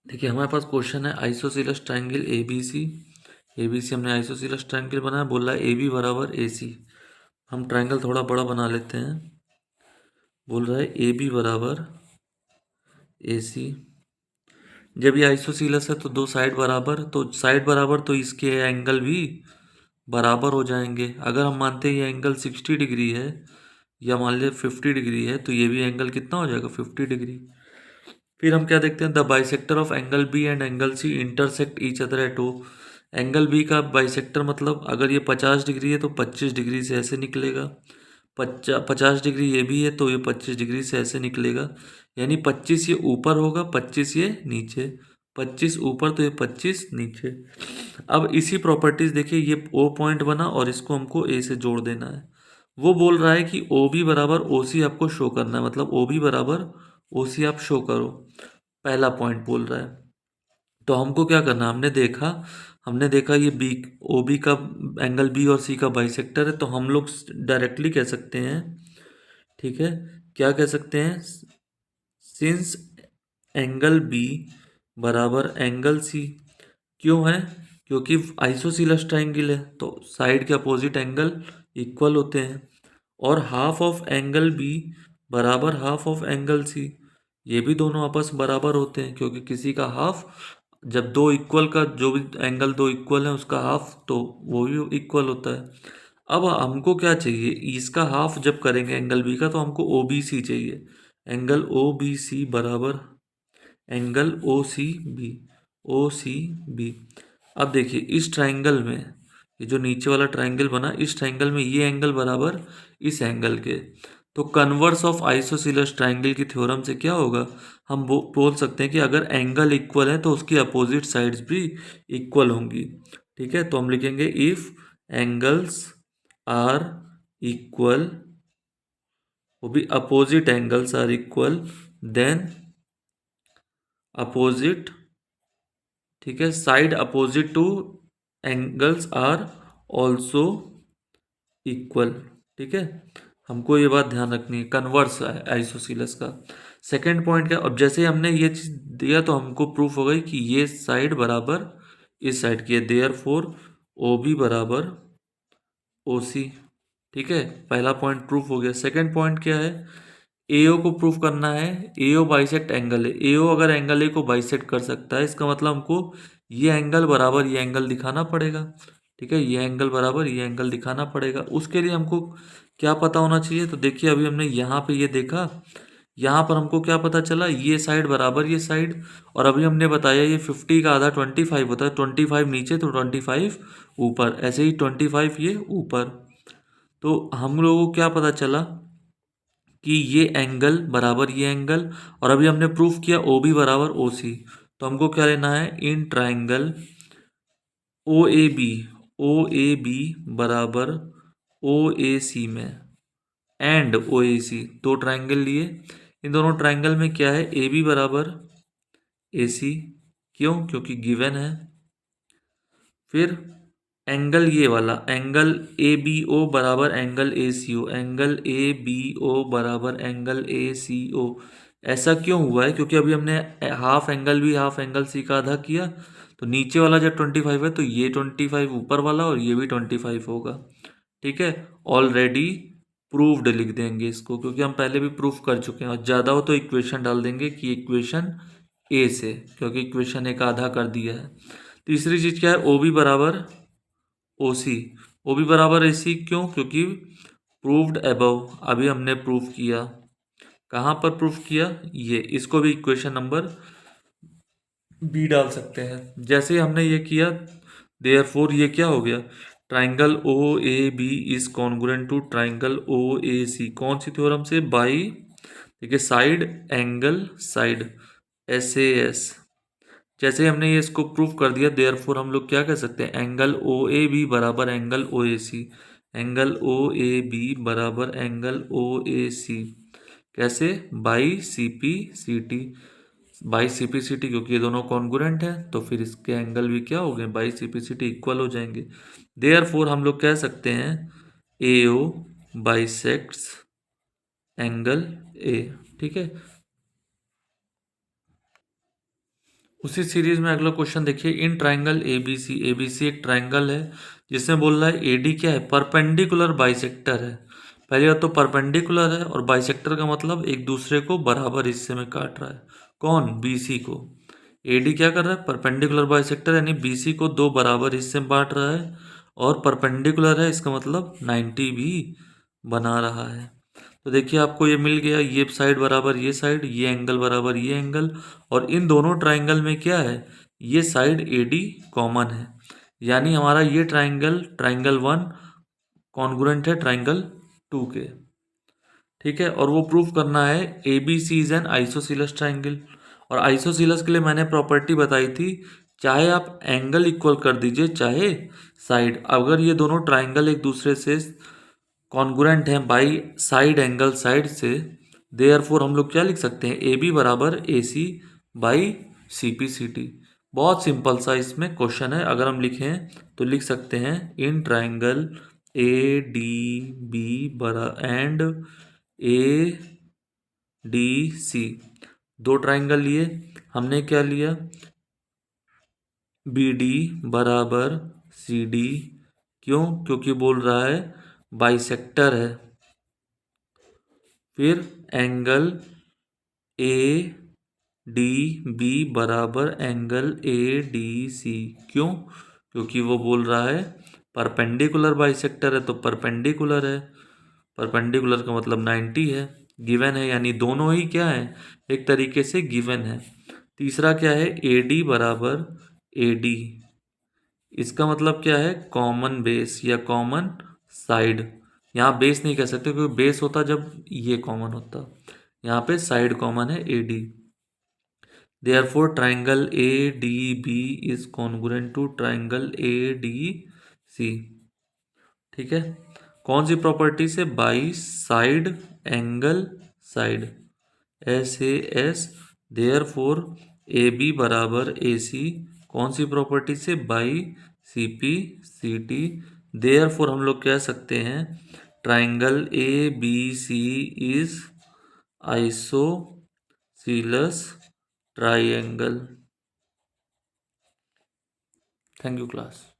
देखिए हमारे पास क्वेश्चन है isosceles triangle A B C. हमने आइसोसेलेस ट्रायंगल बनाया, बोला है ए बी बराबर ए सी। हम ट्रायंगल थोड़ा बड़ा बना लेते हैं। बोल रहा है ए बी बराबर ए सी। जब ये आइसोसेलेस है तो दो साइड बराबर, तो साइड बराबर तो इसके एंगल भी बराबर हो जाएंगे। अगर हम मानते हैं ये एंगल 60 डिग्री है या मान लिया 50 डिग्री है, तो ये भी एंगल कितना हो जाएगा 50 डिग्री। फिर हम क्या देखते हैं, the bisector of angle B and angle C intersect each other at O. Angle B का बाइसेक्टर मतलब अगर ये 50 डिग्री है तो 25 डिग्री से ऐसे निकलेगा। 50 डिग्री ये भी है तो ये 25 डिग्री से ऐसे निकलेगा। यानी 25 ये ऊपर होगा, 25 ये नीचे। 25 ऊपर तो ये 25 नीचे। अब इसी प्रॉपर्टीज देखिए, ये ओ पॉइंट बना और इसको हमको ए से जोड़ देना है। वो बोल रहा है कि ओ बी बराबर ओ सी आपको शो करना है, मतलब ओ बी बराबर ओ सी आप शो करो। पहला पॉइंट बोल रहा है। तो हमको क्या करना, हमने देखा ये बी ओ बी का एंगल बी और सी का बाइसेक्टर है, तो हम लोग डायरेक्टली कह सकते हैं, ठीक है, क्या कह सकते हैं, सिंस एंगल बी बराबर एंगल सी। क्यों है, क्योंकि आइसोसेलेस ट्रायंगल है तो साइड के अपोजिट एंगल इक्वल होते हैं। और हाफ ऑफ एंगल बी बराबर हाफ ऑफ एंगल सी, ये भी दोनों आपस बराबर होते हैं, क्योंकि किसी का हाफ, जब दो इक्वल का जो भी एंगल दो इक्वल है उसका हाफ तो वो भी इक्वल होता है। अब हमको क्या चाहिए, इसका हाफ जब करेंगे एंगल बी का तो हमको ओ बी सी चाहिए। एंगल ओ बी सी बराबर एंगल ओ सी बी, ओ सी बी। अब देखिए इस ट्रायंगल में, ये जो नीचे वाला ट्रायंगल बना, इस ट्रायंगल में ये एंगल बराबर इस एंगल के। तो कन्वर्स ऑफ आइसोसेलेस ट्रायंगल की थ्योरम से क्या होगा, हम बोल सकते हैं कि अगर एंगल इक्वल है तो उसकी अपोजिट साइड्स भी इक्वल होंगी। ठीक है, तो हम लिखेंगे इफ एंगल्स आर इक्वल, वो भी opposite angles are equal, then opposite, ठीक है, side opposite to angles are also equal. ठीक है, हमको ये बात ध्यान रखनी है, कन्वर्स आइसोसेलेस का। सेकेंड पॉइंट क्या, अब जैसे हमने ये चीज दिया तो हमको प्रूफ हो गई कि ये साइड बराबर इस साइड की है, देयर फोर ओ बी बराबर ओ सी। ठीक है, पहला पॉइंट प्रूफ हो गया। सेकेंड पॉइंट क्या है, एओ को प्रूफ करना है। एओ बाइसेक्ट एंगल है, एओ अगर एंगल ए को बाइसेक्ट कर सकता है, इसका मतलब हमको ये एंगल बराबर ये एंगल दिखाना पड़ेगा। ठीक है, ये एंगल बराबर ये एंगल दिखाना पड़ेगा। उसके लिए हमको क्या पता होना चाहिए, तो देखिए अभी हमने यहाँ पे ये देखा, यहाँ पर हमको क्या पता चला, ये साइड बराबर ये साइड। और अभी हमने बताया ये 50 का आधा 25 होता है, 25 नीचे तो 25 ऊपर, ऐसे ही 25 ये ऊपर। तो हम लोगों को क्या पता चला कि ये एंगल बराबर ये एंगल, और अभी हमने प्रूफ किया ओ बी बराबर ओ सी। तो हमको क्या लेना है, in triangle O A B, O A B बराबर ओ ए सी में, एंड ओ ए सी, दो ट्राइंगल लिए। इन दोनों ट्राइंगल में क्या है, ए बी बराबर ए सी, क्यों, क्योंकि गिवन है। फिर एंगल ये वाला एंगल ए बी ओ बराबर angle A C O, angle A B O बराबर एंगल ए सी ओ। ऐसा क्यों हुआ है, क्योंकि अभी हमने half angle B half angle C का आधा किया, तो नीचे वाला जब 25 है तो ये 25 ऊपर वाला और ये भी 25 होगा। ठीक है, ऑलरेडी प्रूव्ड लिख देंगे इसको, क्योंकि हम पहले भी प्रूफ कर चुके हैं। और ज़्यादा हो तो इक्वेशन डाल देंगे कि इक्वेशन ए से, क्योंकि इक्वेशन एक आधा कर दिया है। तीसरी चीज क्या है, ओ बी बराबर ओ सी। ओ बी बराबर ए सी क्यों, क्योंकि प्रूव्ड अबव, अभी हमने प्रूफ किया। कहाँ पर प्रूफ किया, ये, इसको भी इक्वेशन नंबर बी डाल सकते हैं। जैसे हमने ये किया, देयरफॉर ये क्या हो गया, triangle O A B is congruent to triangle O A C. कौन सी थ्योरम से, बाई, देखिए side angle side, S A S. जैसे हमने ये इसको प्रूफ कर दिया, देयरफॉर हम लोग क्या कह सकते हैं, एंगल ओ ए बी बराबर angle O A C. Angle O A B बराबर एंगल ओ ए सी, कैसे, by C P C T. By C P C T, क्योंकि ये दोनों कॉन्ग्रुएंट हैं तो फिर इसके एंगल भी क्या हो गए, by C P C T equal हो जाएंगे। देयरफॉर हम लोग कह सकते हैं ए ओ बाइसेक्ट्स एंगल ए। ठीक है, उसी सीरीज में अगला क्वेश्चन देखिए, इन ट्राइंगल एबीसी, एबीसी एक ट्राइंगल है जिसमें बोल रहा है एडी क्या है, परपेंडिकुलर बाइसेक्टर है। पहली बात तो परपेंडिकुलर है, और बाइसेक्टर का मतलब एक दूसरे को बराबर हिस्से में काट रहा है। कौन? बीसी को। एडी क्या कर रहा है? परपेंडिकुलर बाइसेक्टर, यानी बीसी को दो बराबर हिस्से में बांट रहा है, और परपेंडिकुलर है, इसका मतलब 90 भी बना रहा है। तो देखिए आपको ये मिल गया, ये साइड बराबर ये साइड, ये एंगल बराबर ये एंगल, और इन दोनों ट्राइंगल में क्या है, ये साइड एडी कॉमन है, यानी हमारा ये ट्राइंगल, ट्राइंगल 1 कॉन्ग्रुएंट है ट्राइंगल 2 के। ठीक है, और वो प्रूफ करना है A B C is an isosceles triangle. और आइसोसीलस के लिए मैंने प्रॉपर्टी बताई थी, चाहे आप एंगल इक्वल कर दीजिए चाहे साइड, अगर ये दोनों ट्राइंगल एक दूसरे से कॉन्ग्रुएंट हैं बाई साइड एंगल साइड से, देयरफॉर हम लोग क्या लिख सकते हैं, ए बी बराबर A C by C P C T. बहुत सिंपल सा इसमें क्वेश्चन है, अगर हम लिखें तो लिख सकते हैं in triangle A D B बरा एंड ए डी सी, दो ट्राइंगल लिए, हमने क्या लिया, बी डी बराबर सी डी। क्यों? क्योंकि बोल रहा है बाइसेक्टर है। फिर एंगल ए डी बी बराबर एंगल ए डी सी। क्यों? क्योंकि वो बोल रहा है परपेंडिकुलर बाइसेक्टर है, तो परपेंडिकुलर है, परपेंडिकुलर का मतलब 90 है, गिवन है, यानी दोनों ही क्या है, एक तरीके से गिवन है। तीसरा क्या है, ए डी बराबर ए डी, इसका मतलब क्या है, कॉमन बेस या कॉमन साइड। यहाँ बेस नहीं कह सकते क्योंकि बेस होता जब ये कॉमन होता, यहाँ पे साइड कॉमन है A D. Therefore triangle A D B is congruent to triangle A D C. ठीक है, कौन सी प्रॉपर्टी से, by side angle side, S A S. Therefore A B बराबर ए सी, कौन सी प्रॉपर्टी से, by C P C T. Therefore हम लोग कह सकते हैं triangle A B C is isosceles triangle. Thank you class.